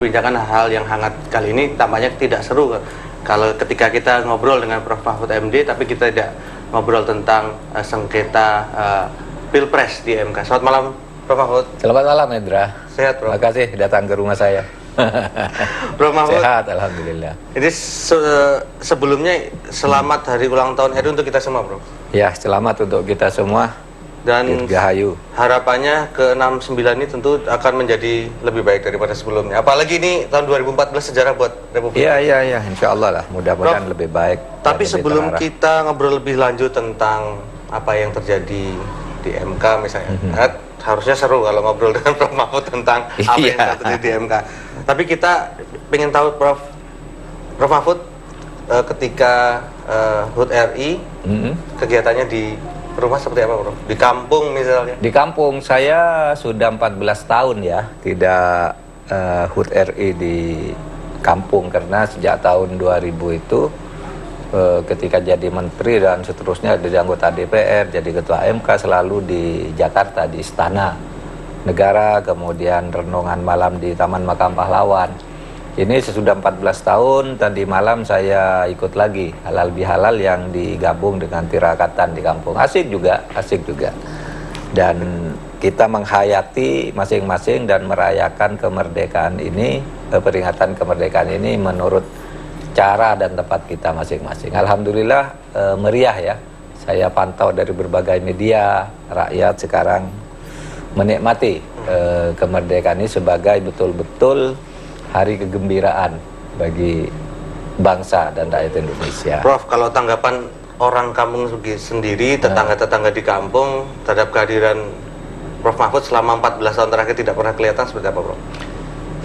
Bincangkan hal yang hangat kali ini tampaknya tidak seru kalau ketika kita ngobrol dengan Prof. Mahfud MD tapi kita tidak ngobrol tentang sengketa Pilpres di MK. Selamat malam Prof. Mahfud. Selamat malam Indra. Sehat Prof. Terima kasih datang ke rumah saya. Prof. Mahfud. Sehat alhamdulillah. Ini sebelumnya selamat hari ulang tahun RI untuk kita semua Prof. Ya, selamat untuk kita semua. Dan Dirgahayu. Harapannya ke 69 ini tentu akan menjadi lebih baik daripada sebelumnya. Apalagi ini tahun 2014 sejarah buat Republik. Iya, insya Allah lah. Mudah-mudahan lebih baik. Tapi sebelum kita ngobrol lebih lanjut tentang apa yang terjadi di MK misalnya, harusnya seru kalau ngobrol dengan Prof. Mahfud tentang apa yang terjadi di MK. Tapi kita ingin tahu Prof. Mahfud ketika HUT RI kegiatannya di rumah seperti apa Bro? Di kampung misalnya? Di kampung saya sudah 14 tahun ya tidak HUT RI di kampung, karena sejak tahun 2000 itu ketika jadi menteri dan seterusnya jadi anggota DPR, jadi ketua MK selalu di Jakarta, di Istana Negara, kemudian renungan malam di Taman Makam Pahlawan. Ini sesudah 14 tahun, tadi malam saya ikut lagi halal bihalal yang digabung dengan tirakatan di kampung. Asik juga. Dan kita menghayati masing-masing dan merayakan kemerdekaan ini, peringatan kemerdekaan ini menurut cara dan tempat kita masing-masing. Alhamdulillah meriah ya. Saya pantau dari berbagai media, rakyat sekarang menikmati kemerdekaan ini sebagai betul-betul hari kegembiraan bagi bangsa dan rakyat Indonesia. Prof, kalau tanggapan orang kampung sendiri, tetangga-tetangga di kampung terhadap kehadiran Prof. Mahfud selama 14 tahun terakhir tidak pernah kelihatan seperti apa, Prof?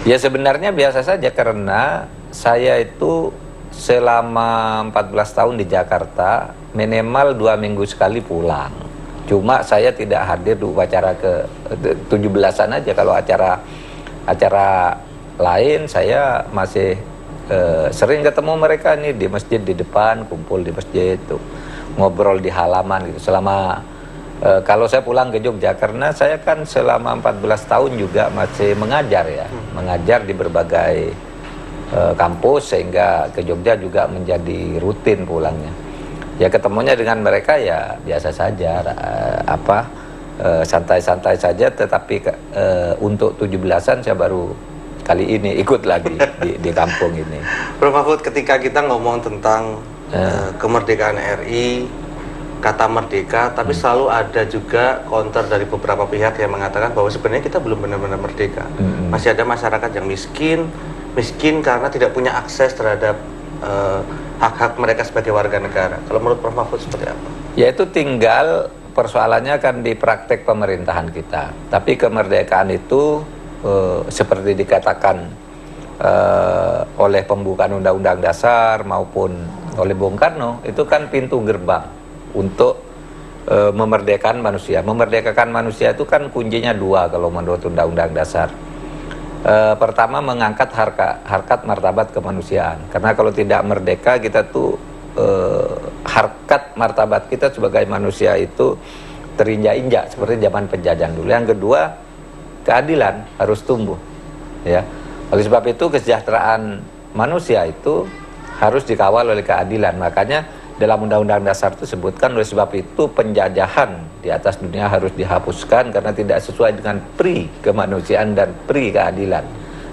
Ya sebenarnya biasa saja, karena saya itu selama 14 tahun di Jakarta minimal 2 minggu sekali pulang. Cuma saya tidak hadir di upacara ke 17-an aja. Kalau acara lain saya masih sering ketemu mereka nih di masjid di depan, kumpul di masjid tuh, ngobrol di halaman gitu. Selama kalau saya pulang ke Jogja, karena saya kan selama 14 tahun juga masih mengajar ya, mengajar di berbagai kampus, sehingga ke Jogja juga menjadi rutin pulangnya. Ya ketemunya dengan mereka ya biasa saja, santai-santai saja. Tetapi untuk 17-an saya baru kali ini ikut lagi di kampung ini. Prof. Mahfud, ketika kita ngomong tentang kemerdekaan RI, kata merdeka, tapi selalu ada juga counter dari beberapa pihak yang mengatakan bahwa sebenarnya kita belum benar-benar merdeka. Masih ada masyarakat yang miskin karena tidak punya akses terhadap hak-hak mereka sebagai warga negara. Kalau menurut Prof. Mahfud seperti apa? Ya itu tinggal persoalannya kan di praktek pemerintahan kita. Tapi kemerdekaan itu seperti dikatakan oleh pembukaan Undang-Undang Dasar maupun oleh Bung Karno, itu kan pintu gerbang untuk memerdekakan manusia. Memerdekakan manusia itu kan kuncinya 2 kalau menurut Undang-Undang Dasar. Pertama, mengangkat harkat martabat kemanusiaan. Karena kalau tidak merdeka, kita tuh harkat martabat kita sebagai manusia itu terinjak-injak seperti zaman penjajahan dulu. Yang kedua, keadilan harus tumbuh ya. Oleh sebab itu kesejahteraan manusia itu harus dikawal oleh keadilan. Makanya dalam Undang-Undang Dasar itu sebutkan, oleh sebab itu penjajahan di atas dunia harus dihapuskan karena tidak sesuai dengan pri kemanusiaan dan pri keadilan.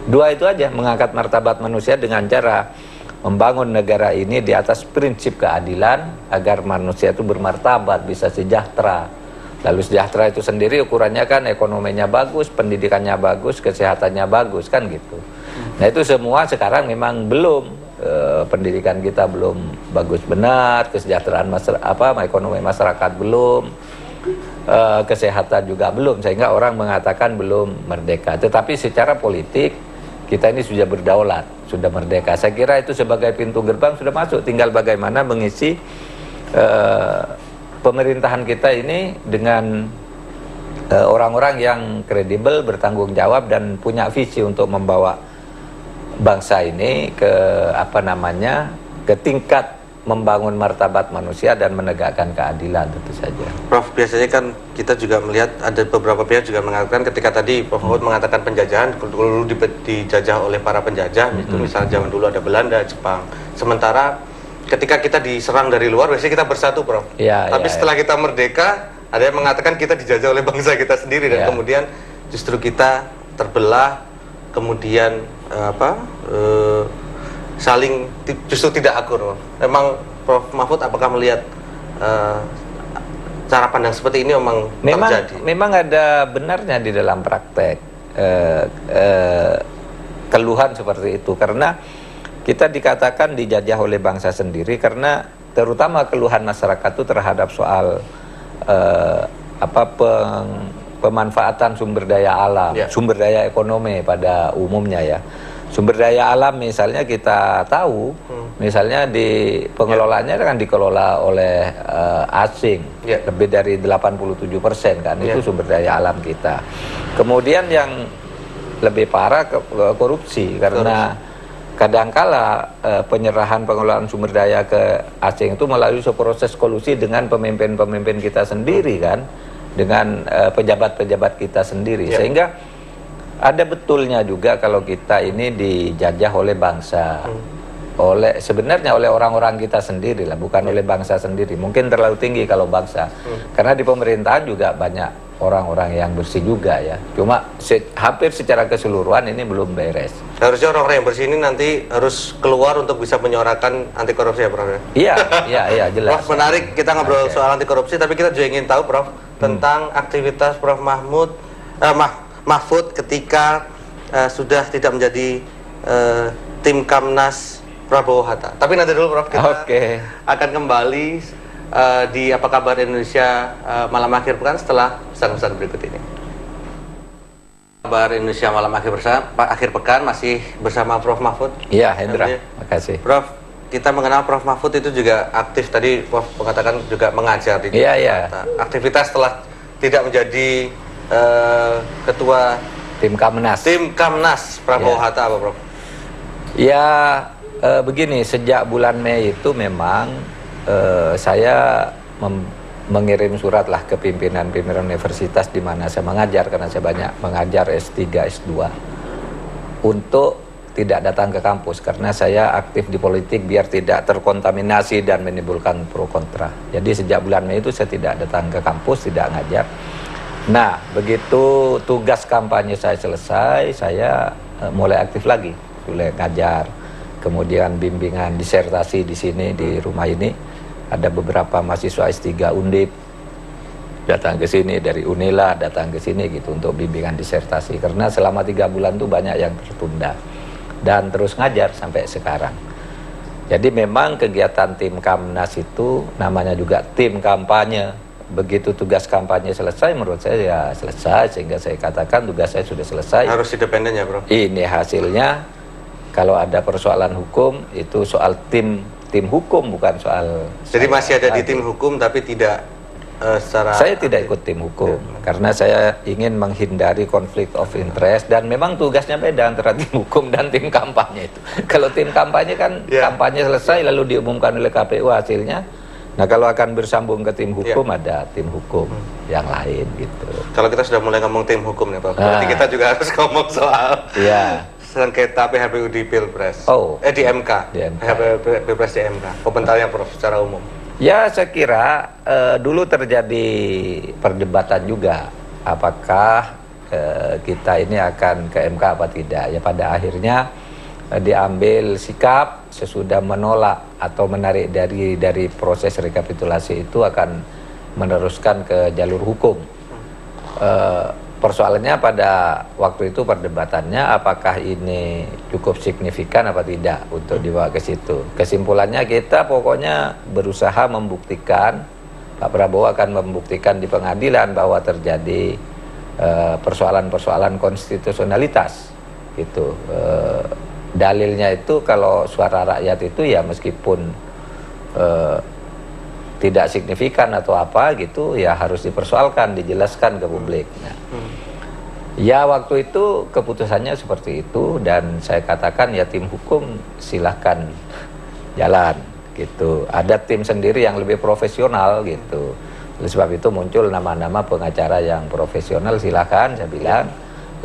2 itu aja, mengangkat martabat manusia dengan cara membangun negara ini di atas prinsip keadilan agar manusia itu bermartabat, bisa sejahtera. Lalu sejahtera itu sendiri ukurannya kan ekonominya bagus, pendidikannya bagus, kesehatannya bagus, kan gitu. Nah itu semua sekarang memang belum, pendidikan kita belum bagus benar, kesejahteraan ekonomi masyarakat belum, kesehatan juga belum, sehingga orang mengatakan belum merdeka. Tetapi secara politik kita ini sudah berdaulat, sudah merdeka. Saya kira itu sebagai pintu gerbang sudah masuk, tinggal bagaimana mengisi pemerintahan kita ini dengan orang-orang yang kredibel, bertanggung jawab dan punya visi untuk membawa bangsa ini ke ke tingkat membangun martabat manusia dan menegakkan keadilan tentu saja. Prof, biasanya kan kita juga melihat ada beberapa pihak juga mengatakan ketika tadi Prof Mahfud mengatakan penjajahan dulu dijajah oleh para penjajah, itu misalnya zaman dulu ada Belanda, Jepang. Sementara ketika kita diserang dari luar biasanya kita bersatu, Prof. Ya, tapi setelah kita merdeka, ada yang mengatakan kita dijajah oleh bangsa kita sendiri dan kemudian justru kita terbelah, kemudian saling justru tidak akur. Memang Prof Mahfud apakah melihat cara pandang seperti ini memang terjadi? Memang ada benarnya di dalam praktek keluhan seperti itu, karena kita dikatakan dijajah oleh bangsa sendiri karena terutama keluhan masyarakat itu terhadap soal pemanfaatan sumber daya alam, sumber daya ekonomi pada umumnya ya. Sumber daya alam misalnya kita tahu, misalnya di pengelolaannya kan dikelola oleh asing, lebih dari 87% kan, itu sumber daya alam kita. Kemudian yang lebih parah korupsi, karena kadangkala penyerahan pengelolaan sumber daya ke asing itu melalui proses kolusi dengan pemimpin-pemimpin kita sendiri kan, dengan pejabat-pejabat kita sendiri, sehingga ada betulnya juga kalau kita ini dijajah oleh bangsa, sebenarnya oleh orang-orang kita sendiri lah, bukan oleh bangsa sendiri. Mungkin terlalu tinggi kalau bangsa, karena di pemerintahan juga banyak orang-orang yang bersih juga ya. Cuma hampir secara keseluruhan ini belum beres. Harusnya orang-orang yang bersih ini nanti harus keluar untuk bisa menyuarakan anti korupsi ya, Prof? Iya, jelas. Prof, menarik kita ngobrol soal anti korupsi, tapi kita juga ingin tahu, Prof, tentang aktivitas Prof Mahfud ketika sudah tidak menjadi tim Kamnas Prabowo Hatta. Tapi nanti dulu, Prof, kita akan kembali di Apa Kabar Indonesia malam akhir pekan setelah pesan-pesan berikut ini. Kabar Indonesia malam akhir pekan masih bersama Prof Mahfud. Iya, Hendra. Makasih. Prof, kita mengenal Prof Mahfud itu juga aktif, tadi Prof mengatakan juga mengajar di Jakarta. Aktivitas setelah tidak menjadi ketua tim Kamnas Prabowo Hatta apa, Prof? Ya, begini, sejak bulan Mei itu memang saya mengirim surat lah ke pimpinan-pimpinan universitas di mana saya mengajar, karena saya banyak mengajar S3, S2, untuk tidak datang ke kampus karena saya aktif di politik biar tidak terkontaminasi dan menimbulkan pro kontra. Jadi sejak bulan Mei itu saya tidak datang ke kampus, tidak ngajar. Nah, begitu tugas kampanye saya selesai, saya mulai aktif lagi, mulai ngajar. Kemudian bimbingan disertasi di sini, di rumah ini. Ada beberapa mahasiswa S3 Undip datang ke sini, dari Unila datang ke sini gitu untuk bimbingan disertasi. Karena selama 3 bulan tuh banyak yang tertunda. Dan terus ngajar sampai sekarang. Jadi memang kegiatan tim Kamnas itu namanya juga tim kampanye. Begitu tugas kampanye selesai, menurut saya ya selesai, sehingga saya katakan tugas saya sudah selesai. Harus independen ya, Bro? Ini hasilnya, kalau ada persoalan hukum, itu soal tim hukum, bukan soal... Jadi masih ada di tim hukum, tapi tidak secara... Saya tidak ikut tim hukum, karena saya ingin menghindari konflik of interest, dan memang tugasnya beda antara tim hukum dan tim kampanye itu. Kalau tim kampanye kan, kampanye selesai, lalu diumumkan oleh KPU hasilnya. Nah, kalau akan bersambung ke tim hukum, ada tim hukum yang lain gitu. Kalau kita sudah mulai ngomong tim hukum nih, Pak, berarti kita juga harus ngomong soal sengketa PHPU di Pilpres. Di MK. Pilpres di MK. Komentarnya, Prof, secara umum. Ya, saya kira dulu terjadi perdebatan juga. Apakah kita ini akan ke MK apa tidak? Ya, pada akhirnya diambil sikap sesudah menolak atau menarik dari proses rekapitulasi itu akan meneruskan ke jalur hukum. Persoalannya pada waktu itu perdebatannya apakah ini cukup signifikan apa tidak untuk dibawa ke situ. Kesimpulannya kita pokoknya berusaha membuktikan, Pak Prabowo akan membuktikan di pengadilan bahwa terjadi persoalan-persoalan konstitusionalitas gitu. Dalilnya itu kalau suara rakyat itu ya meskipun tidak signifikan atau apa gitu ya harus dipersoalkan, dijelaskan ke publik. Nah, ya waktu itu keputusannya seperti itu dan saya katakan ya tim hukum silahkan jalan gitu. Ada tim sendiri yang lebih profesional gitu. Oleh sebab itu muncul nama-nama pengacara yang profesional, silakan saya bilang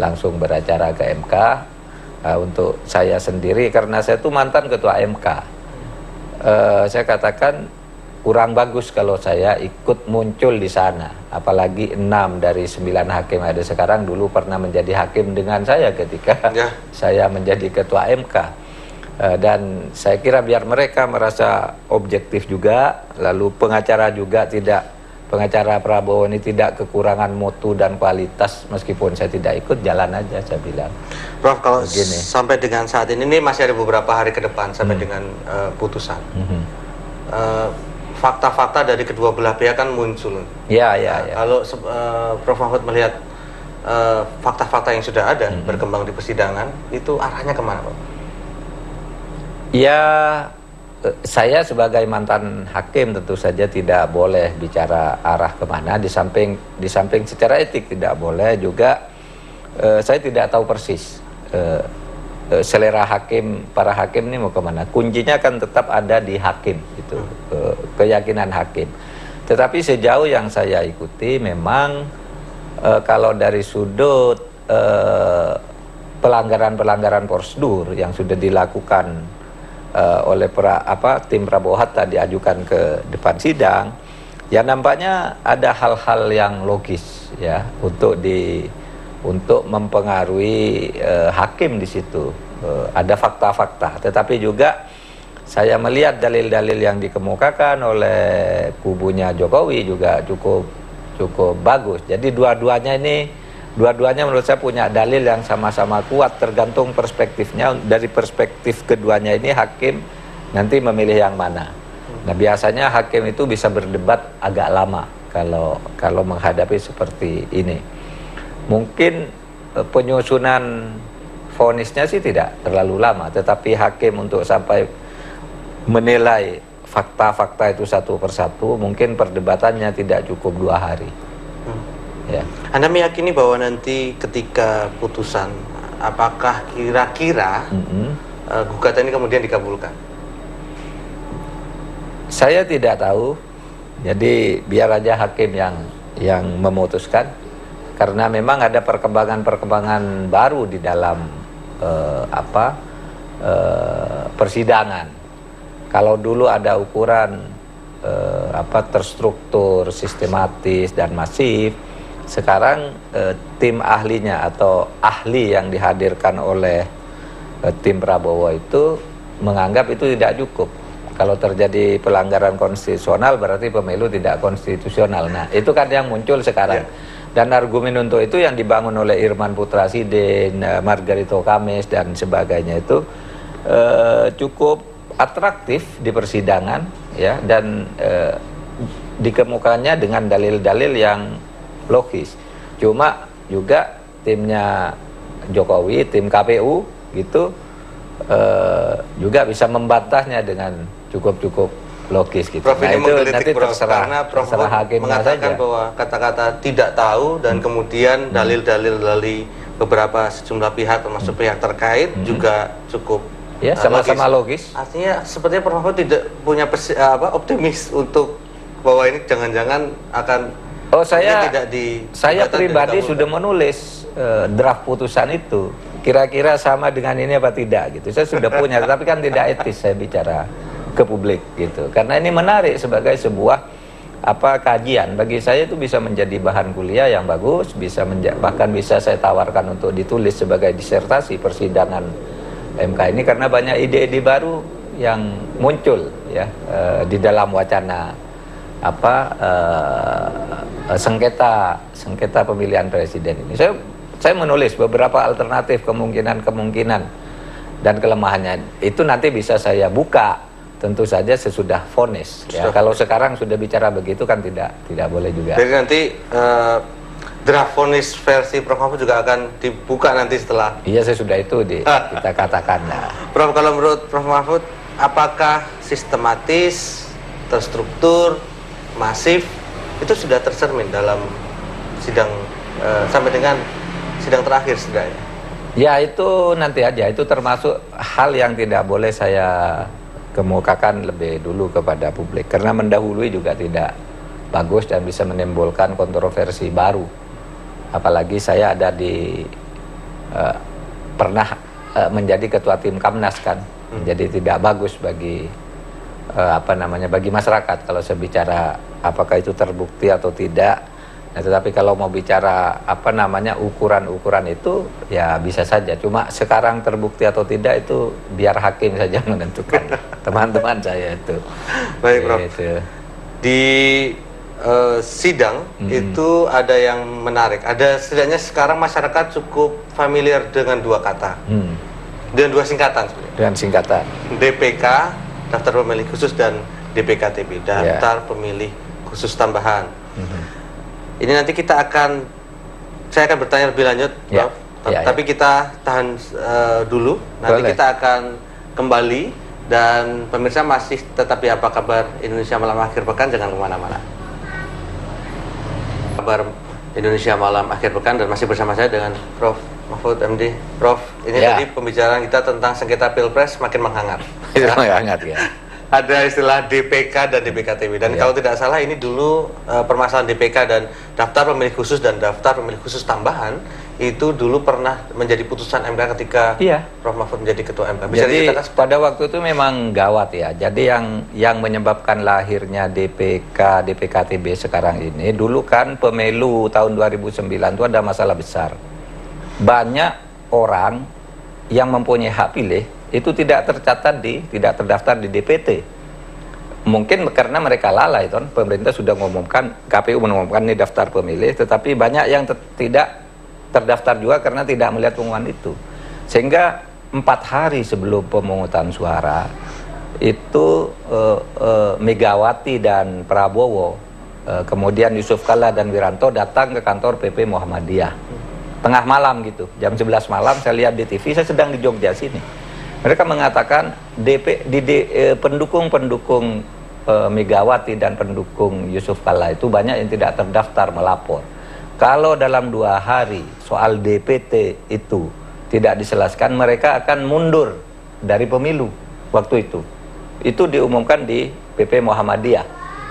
langsung beracara ke MK. Untuk saya sendiri karena saya itu mantan ketua MK, saya katakan kurang bagus kalau saya ikut muncul di sana, apalagi 6 dari 9 hakim ada sekarang dulu pernah menjadi hakim dengan saya ketika saya menjadi ketua MK. Dan saya kira biar mereka merasa objektif juga, lalu pengacara juga pengacara Prabowo ini tidak kekurangan mutu dan kualitas, meskipun saya tidak ikut, jalan aja saya bilang. Prof, kalau sampai dengan saat ini masih ada beberapa hari ke depan sampai dengan putusan. Fakta-fakta dari kedua belah pihak kan muncul. Ya. Kalau Prof Mahfud melihat fakta-fakta yang sudah ada berkembang di persidangan, itu arahnya kemana, Pak? Ya, saya sebagai mantan hakim tentu saja tidak boleh bicara arah kemana, di samping secara etik tidak boleh juga. Saya tidak tahu persis selera para hakim ini mau kemana. Kuncinya kan tetap ada di hakim, itu keyakinan hakim. Tetapi sejauh yang saya ikuti memang kalau dari sudut pelanggaran-pelanggaran prosedur yang sudah dilakukan oleh tim Prabowo Hatta diajukan ke depan sidang, ya nampaknya ada hal-hal yang logis ya untuk mempengaruhi hakim di situ. Ada fakta-fakta, tetapi juga saya melihat dalil-dalil yang dikemukakan oleh kubunya Jokowi juga cukup bagus. Jadi dua-duanya menurut saya punya dalil yang sama-sama kuat, tergantung perspektifnya. Dari perspektif keduanya ini hakim nanti memilih yang mana. Nah, biasanya hakim itu bisa berdebat agak lama kalau menghadapi seperti ini. Mungkin penyusunan vonisnya sih tidak terlalu lama, tetapi hakim untuk sampai menilai fakta-fakta itu satu persatu, mungkin perdebatannya tidak cukup 2 hari. Ya. Anda meyakini bahwa nanti ketika putusan, apakah kira-kira gugatan ini kemudian dikabulkan? Saya tidak tahu. Jadi biar aja hakim yang memutuskan, karena memang ada perkembangan baru di dalam persidangan. Kalau dulu ada ukuran terstruktur, sistematis dan masif, sekarang tim ahlinya atau ahli yang dihadirkan oleh tim Prabowo itu menganggap itu tidak cukup. Kalau terjadi pelanggaran konstitusional berarti pemilu tidak konstitusional. Nah, itu kan yang muncul sekarang. Dan argumen untuk itu yang dibangun oleh Irman Putra Sidin, Margarito Kamis dan sebagainya itu cukup atraktif di persidangan ya, dan dikemukakannya dengan dalil-dalil yang logis. Cuma juga timnya Jokowi, tim KPU gitu juga bisa membantahnya dengan cukup logis gitu. Prof, nah ini itu nanti Prof, terserah karena Prof mengatakan saja bahwa kata-kata tidak tahu dan kemudian dalil-dalil dari beberapa sejumlah pihak termasuk pihak terkait juga cukup ya sama-sama logis. Artinya sepertinya Prof Mahfud tidak punya optimis untuk bahwa ini jangan-jangan akan saya pribadi sudah menulis draft putusan itu. Kira-kira sama dengan ini apa tidak gitu. Saya sudah punya, tapi kan tidak etis saya bicara ke publik gitu. Karena ini menarik sebagai sebuah kajian. Bagi saya itu bisa menjadi bahan kuliah yang bagus, bahkan bisa saya tawarkan untuk ditulis sebagai disertasi persidangan MK ini, karena banyak ide-ide baru yang muncul ya di dalam wacana sengketa pemilihan presiden ini. Saya menulis beberapa alternatif kemungkinan dan kelemahannya. Itu nanti bisa saya buka tentu saja sesudah vonis ya. Kalau sekarang sudah bicara begitu kan tidak boleh juga. Jadi nanti draft vonis versi Prof Mahfud juga akan dibuka nanti setelah. Iya, saya sudah itu kita katakan. Nah. Prof, kalau menurut Prof Mahfud, apakah sistematis, terstruktur, masif itu sudah tercermin dalam sidang sampai dengan sidang terakhir setidaknya? Ya itu nanti aja, itu termasuk hal yang tidak boleh saya kemukakan lebih dulu kepada publik, karena mendahului juga tidak bagus dan bisa menimbulkan kontroversi baru. Apalagi saya ada di pernah menjadi ketua tim Kamnas kan, jadi tidak bagus bagi bagi masyarakat kalau saya bicara apakah itu terbukti atau tidak. Nah, tetapi kalau mau bicara ukuran-ukuran itu ya bisa saja. Cuma sekarang terbukti atau tidak itu biar hakim saja menentukan. Teman-teman saya itu. Baik, Prof. Gitu. Di sidang itu ada yang menarik. Ada setidaknya sekarang masyarakat cukup familiar dengan dua kata, dengan dua singkatan sebenarnya. Dengan singkatan. DPK, daftar pemilih khusus, dan DPKTB, daftar pemilih khusus tambahan. Ini nanti saya akan bertanya lebih lanjut, Prof. Tapi kita tahan dulu. Nanti Boleh. kita akan kembali, dan pemirsa masih tetap di Apa Kabar Indonesia Malam Akhir Pekan, jangan kemana-mana. Kabar Indonesia Malam Akhir Pekan, dan masih bersama saya dengan Prof. Mahfud MD. Prof, ini tadi pembicaraan kita tentang sengketa Pilpres makin menghangat. Hangat ya. Ada istilah DPK dan DPKTB, dan kalau tidak salah ini dulu permasalahan DPK dan daftar pemilih khusus dan daftar pemilih khusus tambahan itu dulu pernah menjadi putusan MK ketika Prof Mahfud menjadi ketua MK. Bisa jadi diceritakan? pada waktu itu memang gawat ya. Jadi yang menyebabkan lahirnya DPK, DPKTB sekarang ini, dulu kan pemilu tahun 2009 itu ada masalah besar. Banyak orang yang mempunyai hak pilih itu tidak terdaftar di DPT. Mungkin karena mereka lalai, kan pemerintah sudah mengumumkan, KPU mengumumkan ini daftar pemilih, tetapi banyak yang tidak terdaftar juga karena tidak melihat pengumuman itu. Sehingga 4 hari sebelum pemungutan suara itu Megawati dan Prabowo, kemudian Yusuf Kalla dan Wiranto datang ke kantor PP Muhammadiyah tengah malam gitu, jam 11 malam. Saya lihat di TV, saya sedang di Jogja sini. Mereka mengatakan pendukung-pendukung Megawati dan pendukung Yusuf Kalla itu banyak yang tidak terdaftar melapor. Kalau dalam 2 hari soal DPT itu tidak diselesaikan, mereka akan mundur dari pemilu waktu itu. Itu diumumkan di PP Muhammadiyah.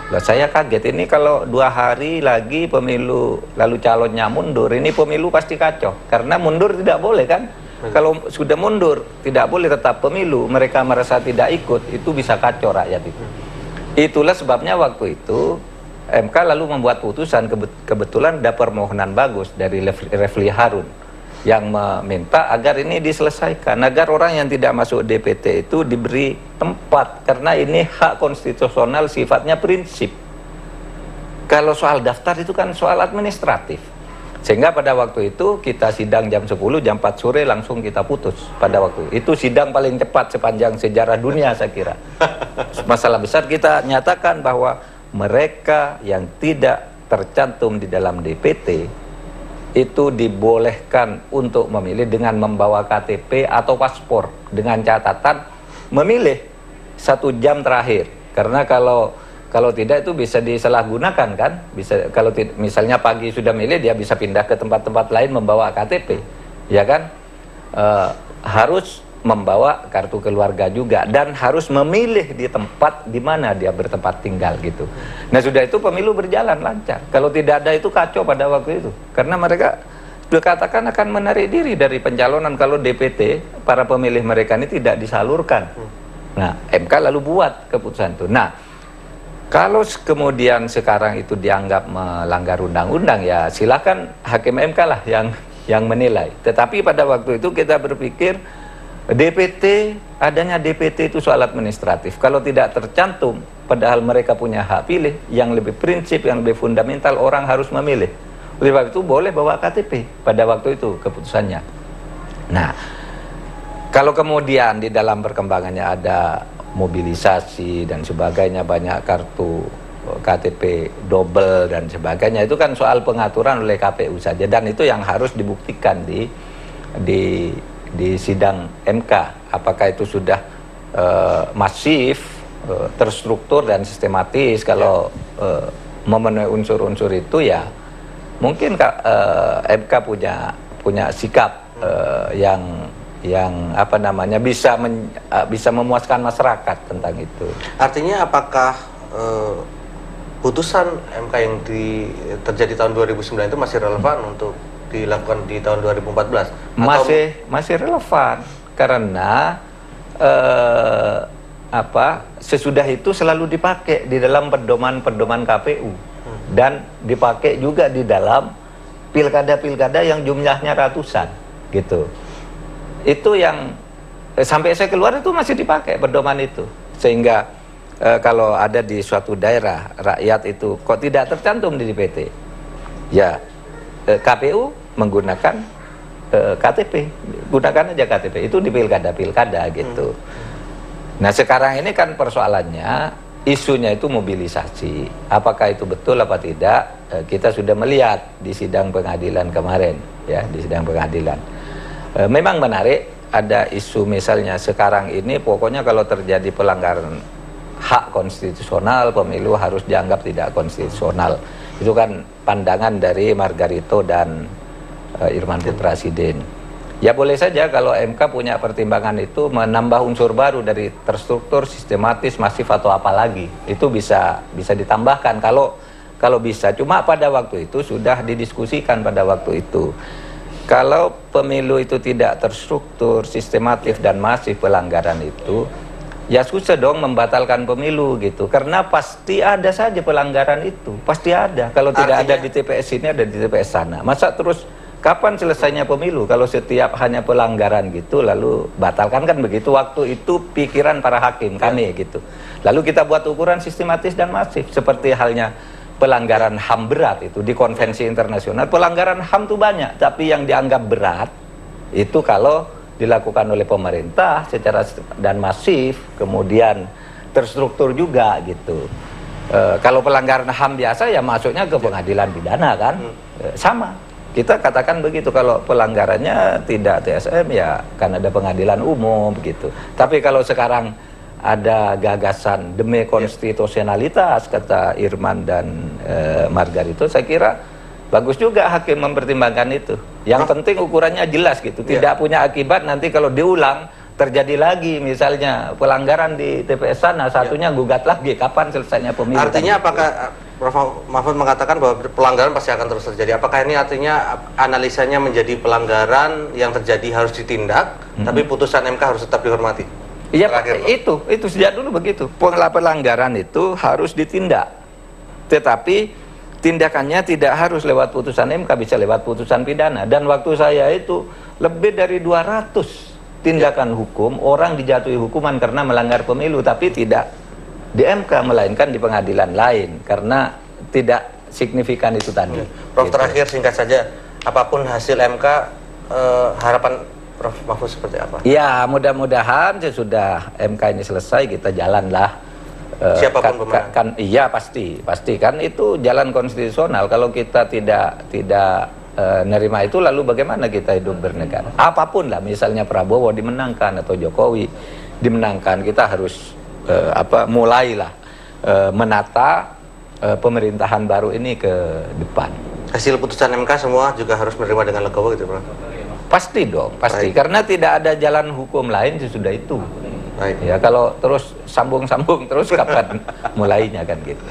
Lah saya kaget, ini kalau 2 hari lagi pemilu lalu calonnya mundur, ini pemilu pasti kacau. Karena mundur tidak boleh kan? Kalau sudah mundur tidak boleh tetap pemilu, mereka merasa tidak ikut, itu bisa kacau rakyat itu. Itulah sebabnya waktu itu MK lalu membuat putusan, kebetulan ada permohonan bagus dari Refli Harun yang meminta agar ini diselesaikan, agar orang yang tidak masuk DPT itu diberi tempat, karena ini hak konstitusional, sifatnya prinsip. Kalau soal daftar itu kan soal administratif. Sehingga pada waktu itu kita sidang jam 10, jam 4 sore langsung kita putus pada waktu itu. Sidang paling cepat sepanjang sejarah dunia saya kira. Masalah besar kita nyatakan bahwa mereka yang tidak tercantum di dalam DPT itu dibolehkan untuk memilih dengan membawa KTP atau paspor, dengan catatan memilih 1 jam terakhir. Karena kalau tidak itu bisa disalahgunakan kan, bisa kalau misalnya pagi sudah milih, dia bisa pindah ke tempat-tempat lain membawa KTP, ya kan, harus membawa kartu keluarga juga, dan harus memilih di tempat di mana dia bertempat tinggal gitu. Nah sudah itu pemilu berjalan lancar. Kalau tidak ada itu kacau pada waktu itu, karena mereka sudah katakan akan menarik diri dari pencalonan kalau DPT para pemilih mereka ini tidak disalurkan. Nah MK lalu buat keputusan itu. Nah kalau kemudian sekarang itu dianggap melanggar undang-undang, ya silakan hakim MK lah yang menilai. Tetapi pada waktu itu kita berpikir adanya DPT itu soal administratif. Kalau tidak tercantum, padahal mereka punya hak pilih yang lebih prinsip, yang lebih fundamental, orang harus memilih. Oleh sebab itu boleh bawa KTP pada waktu itu keputusannya. Nah, kalau kemudian di dalam perkembangannya ada mobilisasi dan sebagainya, banyak kartu KTP double dan sebagainya, itu kan soal pengaturan oleh KPU saja, dan itu yang harus dibuktikan di sidang MK, apakah itu sudah masif, terstruktur dan sistematis. Kalau memenuhi unsur-unsur itu, ya mungkin MK punya sikap yang yang apa namanya bisa memuaskan masyarakat tentang itu. Artinya apakah putusan MK yang terjadi tahun 2009 itu masih relevan untuk dilakukan di tahun 2014? Masih relevan karena sesudah itu selalu dipakai di dalam pedoman KPU dan dipakai juga di dalam pilkada-pilkada yang jumlahnya ratusan gitu. Itu yang sampai saya keluar itu masih dipakai pedoman itu, sehingga kalau ada di suatu daerah rakyat itu kok tidak tercantum di DPT, ya KPU menggunakan KTP, gunakan aja KTP itu di pilkada gitu. Nah sekarang ini kan persoalannya isunya itu mobilisasi, apakah itu betul apa tidak? Kita sudah melihat di sidang pengadilan kemarin, ya di sidang pengadilan. Memang menarik ada isu misalnya sekarang ini pokoknya kalau terjadi pelanggaran hak konstitusional pemilu harus dianggap tidak konstitusional. Itu kan pandangan dari Margarito dan Irman Putra Sidin. Ya boleh saja kalau MK punya pertimbangan itu menambah unsur baru dari terstruktur, sistematis, masif atau apa lagi. Itu bisa ditambahkan kalau bisa. Cuma pada waktu itu sudah didiskusikan pada waktu itu. Kalau pemilu itu tidak terstruktur, sistematif dan masif pelanggaran itu, ya susah dong membatalkan pemilu gitu. Karena pasti ada saja pelanggaran itu, pasti ada. Kalau tidak ada di TPS ini, ada di TPS sana. Masa terus kapan selesainya pemilu? Kalau setiap hanya pelanggaran gitu, lalu batalkan kan begitu. Waktu itu pikiran para hakim kami gitu. Lalu kita buat ukuran sistematis dan masif, seperti halnya pelanggaran HAM berat itu di konvensi internasional. Pelanggaran HAM itu banyak, tapi yang dianggap berat itu kalau dilakukan oleh pemerintah secara dan masif, kemudian terstruktur juga gitu. Kalau pelanggaran HAM biasa ya masuknya ke pengadilan pidana kan, sama. Kita katakan begitu, kalau pelanggarannya tidak TSM ya kan ada pengadilan umum begitu. Tapi kalau sekarang ada gagasan demi konstitusionalitas kata Irman dan Margarito, saya kira bagus juga hakim mempertimbangkan itu. Yang penting ukurannya jelas gitu, tidak punya akibat nanti kalau diulang terjadi lagi misalnya pelanggaran di TPS sana, satunya gugat lagi, kapan selesainya pemilu. Artinya apakah Prof. Mahfud mengatakan bahwa pelanggaran pasti akan terus terjadi? Apakah ini artinya analisanya menjadi pelanggaran yang terjadi harus ditindak, tapi putusan MK harus tetap dihormati? Iya, itu sejak dulu begitu. Pelanggaran itu harus ditindak, tetapi tindakannya tidak harus lewat putusan MK, bisa lewat putusan pidana. Dan waktu saya itu lebih dari 200 tindakan hukum, orang dijatuhi hukuman karena melanggar pemilu, tapi tidak di MK, melainkan di pengadilan lain, karena tidak signifikan itu tadi. Prof, gitu. terakhir singkat saja, apapun hasil MK, harapan Prof. Mahfud seperti apa? Ya, mudah-mudahan sesudah MK ini selesai kita jalanlah. Siapapun pemenang. Iya pasti kan itu jalan konstitusional. Kalau kita tidak nerima itu, lalu bagaimana kita hidup bernegara? Apapun lah, misalnya Prabowo dimenangkan atau Jokowi dimenangkan, kita harus mulailah menata pemerintahan baru ini ke depan. Hasil putusan MK semua juga harus menerima dengan legowo gitu, Prof? Pasti dong, pasti. Baik. Karena tidak ada jalan hukum lain sesudah itu. Baik. Ya kalau terus sambung-sambung terus kapan mulainya kan gitu.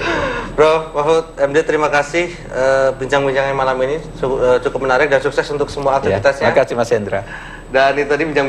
Prof. Mahfud MD, terima kasih bincang-bincangnya malam ini cukup menarik dan sukses untuk semua aktivitasnya. Ya, terima kasih Mas Hendra. Dan itu tadi bincang